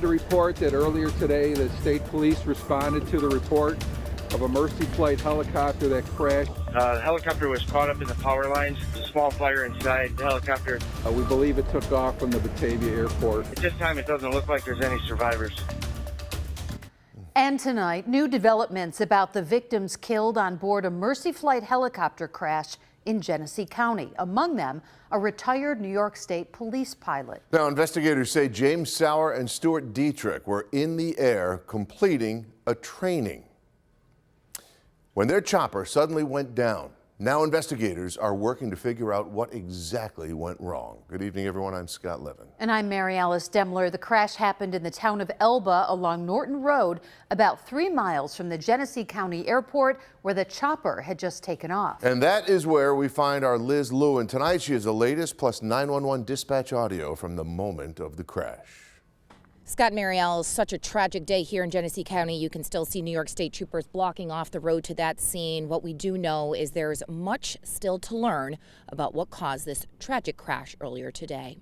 To report that earlier today, the state police responded to the report of a Mercy flight helicopter that crashed. The helicopter was caught up in the power lines. There's a small fire inside the helicopter. We believe it took off from the Batavia airport. At this time, it doesn't look like there's any survivors. And tonight, new developments about the victims killed on board a Mercy flight helicopter crash in Genesee County. Among them, a retired New York State police pilot. Now, investigators say James Sauer and Stuart Dietrich were in the air completing a training when their chopper suddenly went down. Now investigators are working to figure out what exactly went wrong. Good evening, everyone. I'm Scott Levin. And I'm Mary Alice Demler. The crash happened in the town of Elba along Norton Road, about 3 miles from the Genesee County Airport, where the chopper had just taken off. And that is where we find our Liz Lewin. Tonight, she has the latest plus 911 dispatch audio from the moment of the crash. Scott, Mary Alice, such a tragic day here in Genesee County. You can still see New York State troopers blocking off the road to that scene. What we do know is there's much still to learn about what caused this tragic crash earlier today.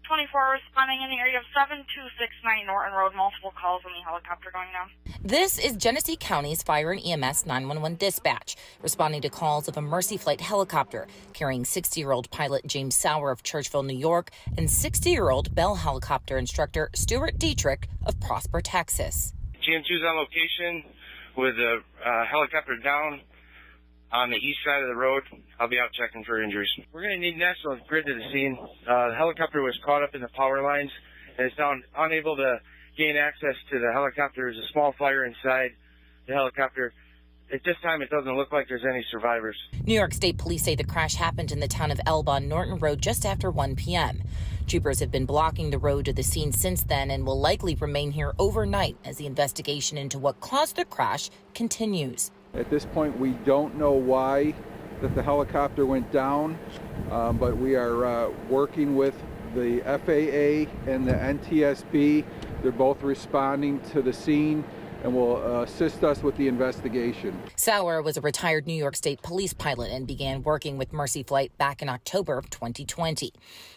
24 responding in the area of 7269 Norton Road. Multiple calls on the helicopter going down. This is Genesee County's Fire and EMS 911 dispatch, responding to calls of a Mercy flight helicopter carrying 60-year-old pilot James Sauer of Churchville, New York, and 60-year-old Bell helicopter instructor Stuart Dietrich of Prosper, Texas. GM2's on location with a helicopter down on the east side of the road. I'll be out checking for injuries. We're going to need National Grid to the scene. The helicopter was caught up in the power lines and is now unable to gain access to the helicopter. There's a small fire inside the helicopter. At this time, it doesn't look like there's any survivors. New York State police say the crash happened in the town of Elba on Norton Road just after 1 p.m. Troopers have been blocking the road to the scene since then and will likely remain here overnight as the investigation into what caused the crash continues. At this point, we don't know why that the helicopter went down, but we are working with the FAA and the NTSB. They're both responding to the scene and will assist us with the investigation. Sauer was a retired New York State police pilot and began working with Mercy Flight back in October of 2020.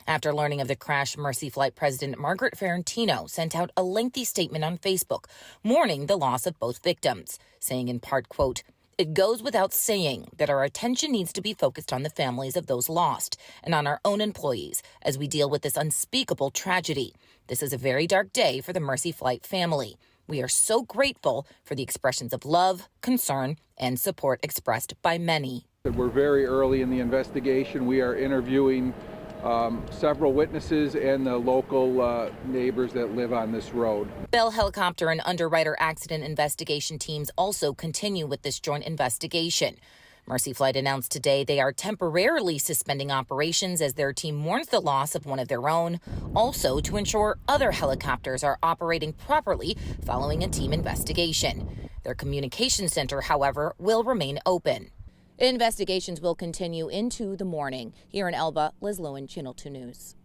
After learning of the crash, Mercy Flight President Margaret Ferrantino sent out a lengthy statement on Facebook, mourning the loss of both victims, saying in part, quote, "It goes without saying that our attention needs to be focused on the families of those lost and on our own employees as we deal with this unspeakable tragedy. This is a very dark day for the Mercy Flight family. We are so grateful for the expressions of love, concern, and support expressed by many." We're very early in the investigation. We are interviewing several witnesses and the local neighbors that live on this road. Bell Helicopter and Underwriter Accident Investigation teams also continue with this joint investigation. Mercy Flight announced today they are temporarily suspending operations as their team mourns the loss of one of their own, also to ensure other helicopters are operating properly following a team investigation. Their communication center, however, will remain open. Investigations will continue into the morning. Here in Elba, Liz Lewin, Channel 2 News.